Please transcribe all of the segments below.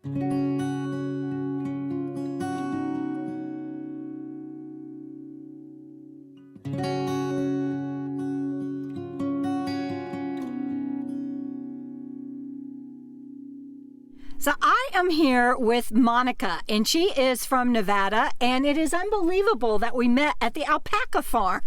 So I am here with Monica, and she is from Nevada, and it is unbelievable that we met at the alpaca farm.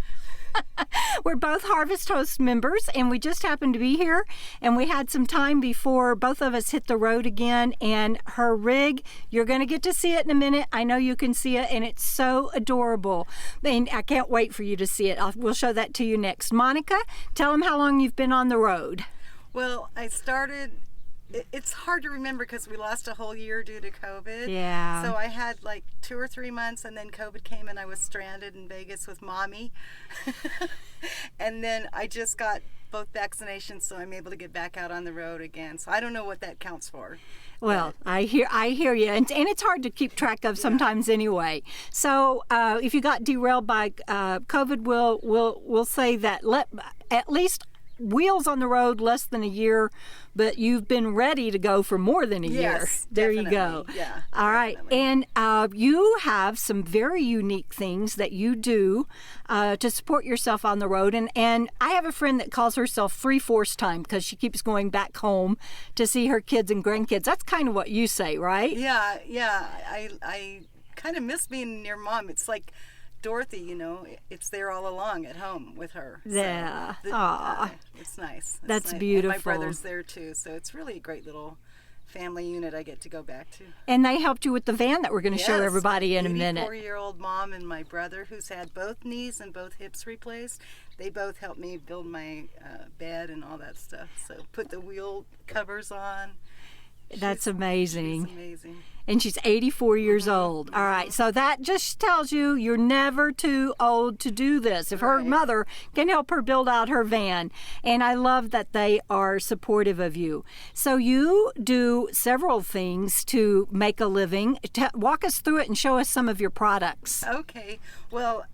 We're both Harvest Host members, and we just happened to be here, and we had some time before both of us hit the road again, and her rig, you're going to get to see it in a minute. I know you can see it, and it's so adorable, and I can't wait for you to see it. We'll show that to you next. Monica, tell them how long you've been on the road. Well, I started... It's hard to remember because we lost a whole year due to COVID. Yeah. So I had like 2 or 3 months, and then COVID came and I was stranded in Vegas with Mommy. And then I just got both vaccinations, so I'm able to get back out on the road again. So I don't know what that counts for. Well, I hear you, and it's hard to keep track of sometimes anyway. So if you got derailed by COVID, we'll say that at least wheels on the road less than a year, but you've been ready to go for more than a year. Yes, there definitely. You go. Yeah. All right, definitely. and you have some very unique things that you do to support yourself on the road, and I have a friend that calls herself Free Force Time because she keeps going back home to see her kids and grandkids. That's kind of what you say, right? Yeah. I kind of miss being near Mom. It's like Dorothy, you know, it's there all along at home with her. Yeah. So it's nice. That's nice. beautiful. And my brother's there too, so it's really a great little family unit I get to go back to. And they helped you with the van that we're going to show everybody in a minute. 84-year-old mom and my brother, who's had both knees and both hips replaced, they both helped me build my bed and all that stuff. So put the wheel covers on. That's amazing. She's amazing. And she's 84 years old. All right, so that just tells you you're never too old to do this. If her mother can help her build out her van. And I love that they are supportive of you. So you do several things to make a living. Walk us through it and show us some of your products. Okay. Well,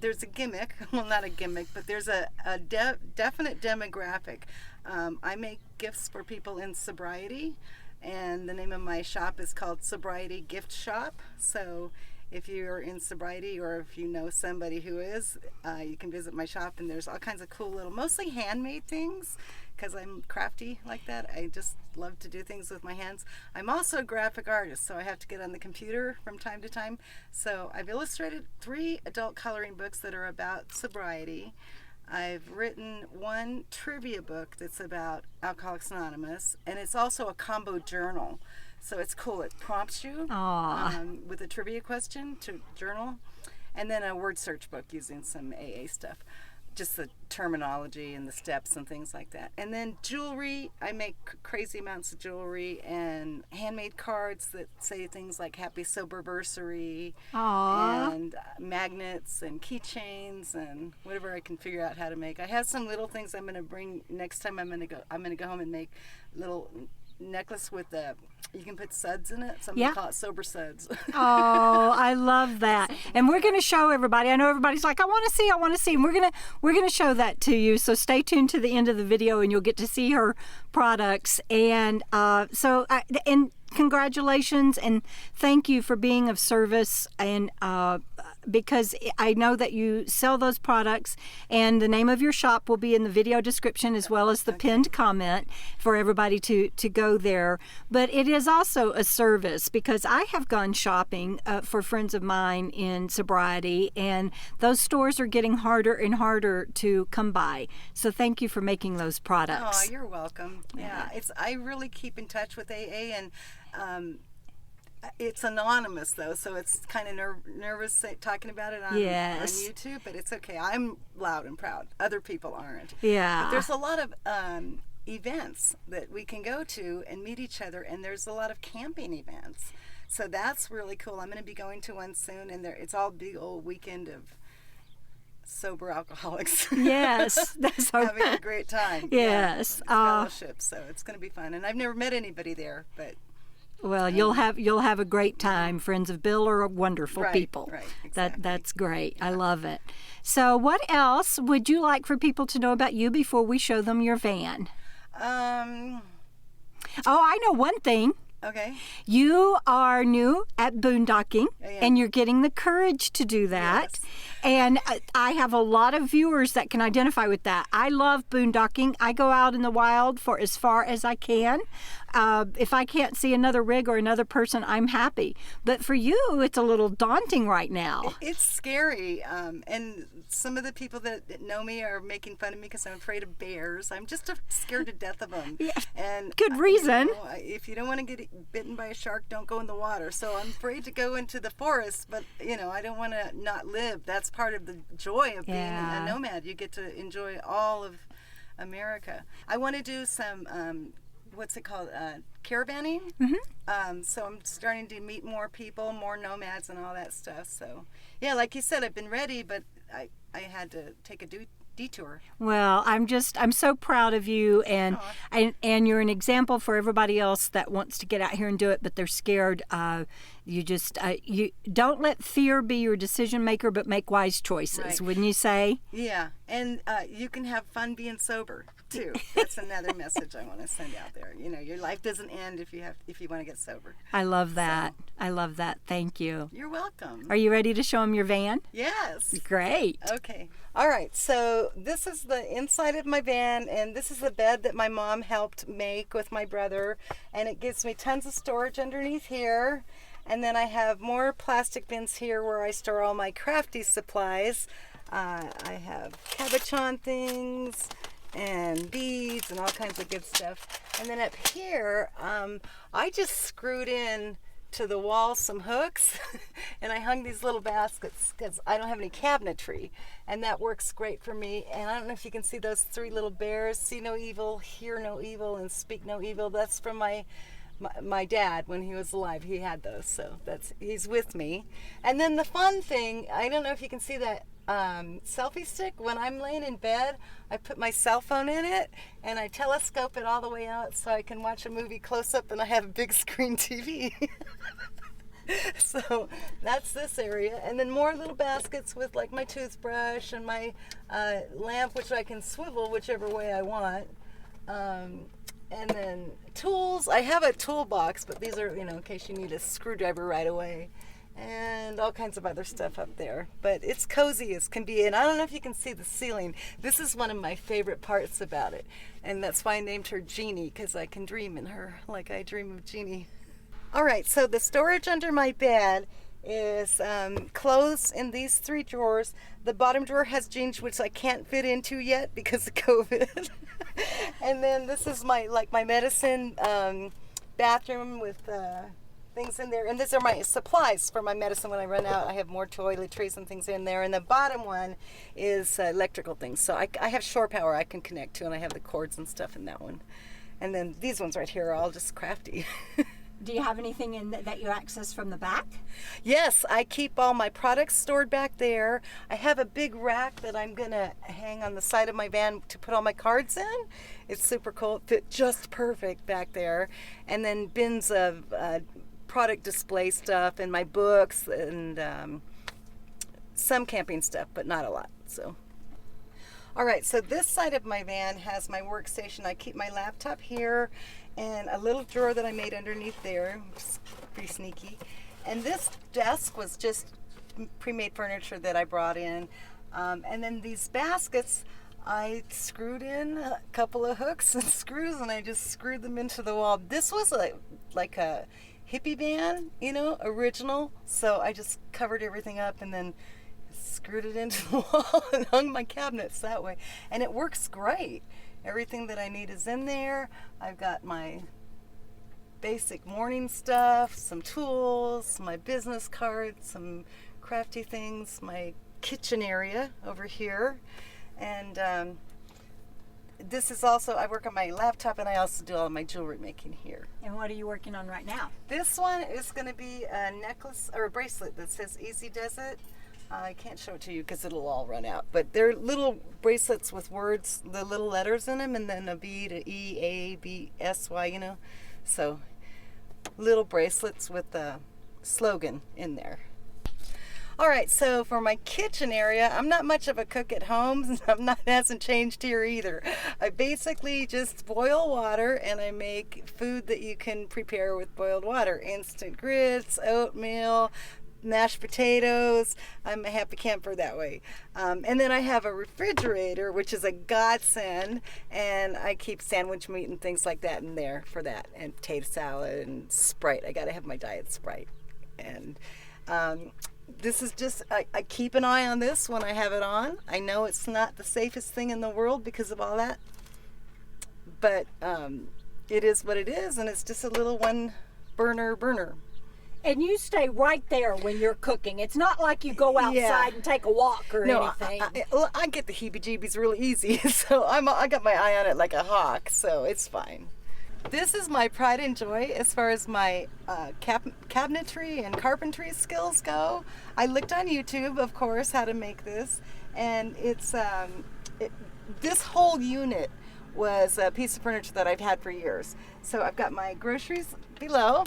there's a gimmick. Well, not a gimmick, but there's a definite demographic. I make gifts for people in sobriety. And the name of my shop is called Sobriety Gift Shop. So if you're in sobriety or if you know somebody who is, you can visit my shop, and there's all kinds of cool little, mostly handmade things, because I'm crafty like that. I just love to do things with my hands. I'm also a graphic artist, so I have to get on the computer from time to time. So I've illustrated 3 adult coloring books that are about sobriety. I've written 1 trivia book that's about Alcoholics Anonymous, and it's also a combo journal. So it's cool. It prompts you with a trivia question to journal, and then a word search book using some AA stuff, just the terminology and the steps and things like that. And then jewelry, I make crazy amounts of jewelry and handmade cards that say things like Happy Soberversary, and magnets and keychains and whatever I can figure out how to make. I have some little things I'm going to bring next time. I'm going to go home and make little necklace with you can put suds in it. Some people call it sober suds. Oh, I love that. And we're going to show everybody. I know everybody's like, I want to see. And we're going to show that to you. So stay tuned to the end of the video, and you'll get to see her products. And and congratulations and thank you for being of service, and because I know that you sell those products, and the name of your shop will be in the video description as well as the pinned comment for everybody to go there. But it is also a service, because I have gone shopping for friends of mine in sobriety, and those stores are getting harder and harder to come by. So thank you for making those products. Oh, you're welcome. Yeah, I really keep in touch with AA, and it's anonymous though, so it's kind of nervous talking about it on YouTube, but it's okay. I'm loud and proud. Other people aren't. Yeah. But there's a lot of events that we can go to and meet each other, and there's a lot of camping events. So that's really cool. I'm going to be going to one soon, and it's all big old weekend of sober alcoholics. Yes, that's having a great time. Yes, fellowship. So it's going to be fun, and I've never met anybody there, but. Well, you'll have a great time. Friends of Bill are wonderful people. Right, exactly. That's great. Yeah. I love it. So, what else would you like for people to know about you before we show them your van? Oh, I know one thing. Okay. You are new at boondocking, I am. and you're getting the courage to do that. Yes. And I have a lot of viewers that can identify with that. I love boondocking. I go out in the wild for as far as I can. If I can't see another rig or another person, I'm happy. But for you, it's a little daunting right now. It's scary. And some of the people that know me are making fun of me because I'm afraid of bears. I'm just scared to death of them. Yeah, And good reason. You know, if you don't want to get bitten by a shark, don't go in the water. So I'm afraid to go into the forest, but I don't want to not live. That's part of the joy of being a nomad. You get to enjoy all of America. I want to do some what's it called, caravanning. So I'm starting to meet more people, more nomads and all that stuff. So yeah, like you said, I've been ready, but I had to take a detour. Well, I'm so proud of you, and you're an example for everybody else that wants to get out here and do it, but they're scared. You don't let fear be your decision maker, but make wise choices. Right. Wouldn't you say? Yeah, and you can have fun being sober too. That's another message I want to send out there. Your life doesn't end if you want to get sober. I love that. I love that. Thank you. You're welcome. Are you ready to show them your van? Yes. Great. Okay. All right. So this is the inside of my van, and this is the bed that my mom helped make with my brother, and it gives me tons of storage underneath here. And then I have more plastic bins here where I store all my crafty supplies. I have cabochon things and beads and all kinds of good stuff. And then up here, I just screwed in to the wall some hooks and I hung these little baskets because I don't have any cabinetry, and that works great for me. And I don't know if you can see those three little bears: see no evil, hear no evil, and speak no evil. That's from my dad when he was alive. He had those, so he's with me. And then the fun thing, I don't know if you can see that selfie stick. When I'm laying in bed, I put my cell phone in it and I telescope it all the way out so I can watch a movie close up, and I have a big screen TV. So that's this area. And then more little baskets with like my toothbrush and my lamp, which I can swivel whichever way I want. And then tools. I have a toolbox, but these are, in case you need a screwdriver right away. And all kinds of other stuff up there. But it's cozy as can be. And I don't know if you can see the ceiling. This is one of my favorite parts about it. And that's why I named her Jeannie, because I can dream in her like I dream of Jeannie. All right, so the storage under my bed is clothes in these three drawers. The bottom drawer has jeans, which I can't fit into yet because of COVID. And then this is my medicine bathroom with things in there. And these are my supplies for my medicine when I run out. I have more toiletries and things in there. And the bottom one is electrical things. So I have shore power I can connect to, and I have the cords and stuff in that one. And then these ones right here are all just crafty. Do you have anything in that you access from the back? Yes, I keep all my products stored back there. I have a big rack that I'm going to hang on the side of my van to put all my cards in. It's super cool. It fit just perfect back there. And then bins of product display stuff and my books and some camping stuff, but not a lot. So, all right, so this side of my van has my workstation. I keep my laptop here and a little drawer that I made underneath there. It's pretty sneaky. And this desk was just pre-made furniture that I brought in. And then these baskets, I screwed in a couple of hooks and screws, and I just screwed them into the wall. This was like a hippie van, original. So I just covered everything up and then screwed it into the wall and hung my cabinets that way. And it works great. Everything that I need is in there. I've got my basic morning stuff, some tools, my business cards, some crafty things, my kitchen area over here. And this is also, I work on my laptop, and I also do all of my jewelry making here. And what are you working on right now? This one is going to be a necklace or a bracelet that says Easy Does It. I can't show it to you because it'll all run out. But they're little bracelets with words, the little letters in them, and then a B to E, A, B, S, Y, So little bracelets with the slogan in there. All right, so for my kitchen area, I'm not much of a cook at home. It hasn't changed here either. I basically just boil water, and I make food that you can prepare with boiled water. Instant grits, oatmeal, mashed potatoes. I'm a happy camper that way. And then I have a refrigerator, which is a godsend, and I keep sandwich meat and things like that in there for that, and potato salad and Sprite. I gotta have my diet Sprite. And this is just, I keep an eye on this when I have it on. I know it's not the safest thing in the world because of all that, but it is what it is, and it's just a little one burner. And you stay right there when you're cooking. It's not like you go outside and take a walk or anything. I get the heebie-jeebies really easy, so I got my eye on it like a hawk, so it's fine. This is my pride and joy as far as my cabinetry and carpentry skills go. I looked on YouTube, of course, how to make this, and it's this whole unit was a piece of furniture that I've had for years. So I've got my groceries below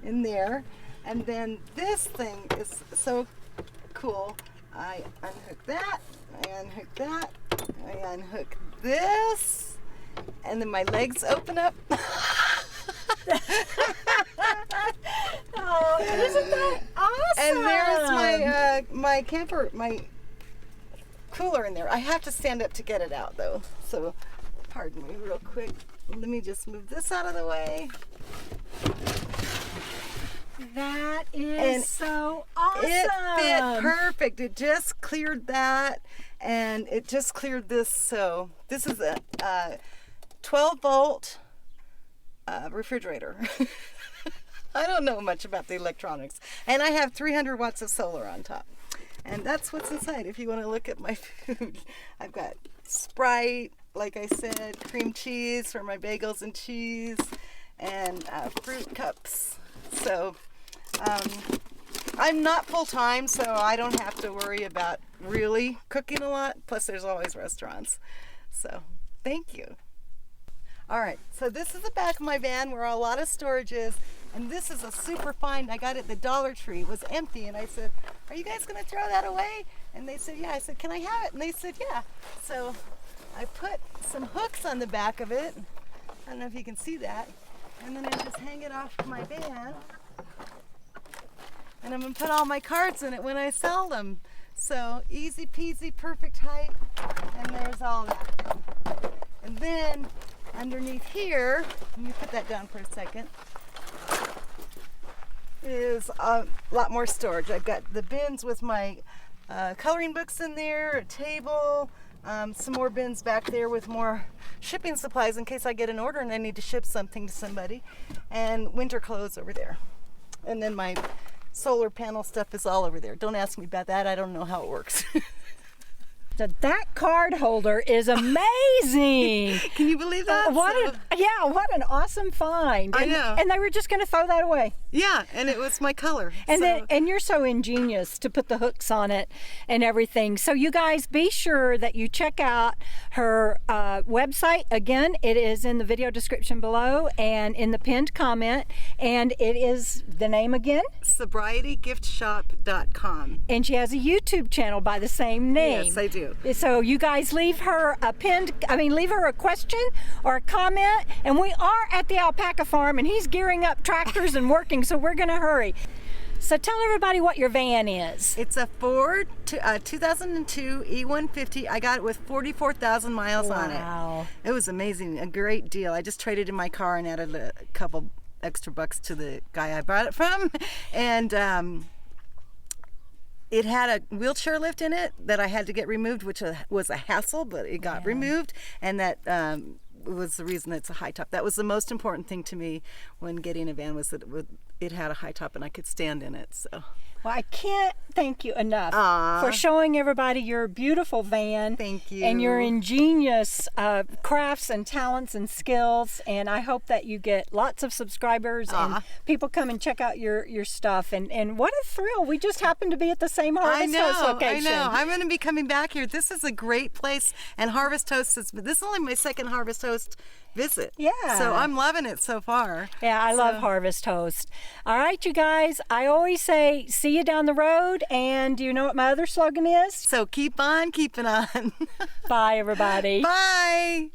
in there, and then this thing is so cool. I unhook that, I unhook that, I unhook this, and then my legs open up. Oh, isn't that awesome? And there's my camper, my cooler in there. I have to stand up to get it out though, so pardon me real quick. Let me just move this out of the way. That is so awesome. It fit perfect. It just cleared that, and it just cleared this. So this is a 12-volt refrigerator. I don't know much about the electronics, and I have 300 watts of solar on top, and that's what's inside. If you want to look at my food, I've got Sprite, like I said, cream cheese for my bagels and cheese, and fruit cups. So I'm not full-time, so I don't have to worry about really cooking a lot. Plus, there's always restaurants. So thank you. All right, so this is the back of my van where a lot of storage is, and this is a super find. I got it at the Dollar Tree. It was empty, and I said, are you guys going to throw that away? And they said, yeah. I said, can I have it? And they said, yeah. So I put some hooks on the back of it. I don't know if you can see that. And then I just hang it off my van. And I'm going to put all my cards in it when I sell them. So easy peasy, perfect height. And there's all that. And then underneath here, let me put that down for a second, is a lot more storage. I've got the bins with my coloring books in there, a table, some more bins back there with more shipping supplies in case I get an order and I need to ship something to somebody, and winter clothes over there. And then my solar panel stuff is all over there. Don't ask me about that. I don't know how it works. That card holder is amazing. Can you believe that? What an awesome find. I know. And they were just going to throw that away. Yeah, and it was my color. And you're so ingenious to put the hooks on it and everything. So you guys be sure that you check out her website. Again, it is in the video description below and in the pinned comment. And it is the name again? SobrietyGiftShop.com. And she has a YouTube channel by the same name. Yes, I do. So you guys leave her a question or a comment, and we are at the alpaca farm, and he's gearing up tractors and working, so we're going to hurry. So tell everybody what your van is. It's a Ford 2002 E150. I got it with 44,000 miles on it. Wow. It was amazing, a great deal. I just traded in my car and added a couple extra bucks to the guy I bought it from, and it had a wheelchair lift in it that I had to get removed, which was a hassle, but it got removed, and that was the reason it's a high top. That was the most important thing to me when getting a van, was that it had a high top and I could stand in it. So. Well, I can't thank you enough for showing everybody your beautiful van. Thank you. And your ingenious crafts and talents and skills. And I hope that you get lots of subscribers and people come and check out your stuff. And what a thrill. We just happened to be at the same Harvest Host location. I know. I'm going to be coming back here. This is a great place. And Harvest Host this is only my second Harvest Host. Host visit. Yeah. So I'm loving it so far. Yeah, I love Harvest Host. All right, you guys, I always say, see you down the road. And do you know what my other slogan is? So keep on keeping on. Bye, everybody. Bye.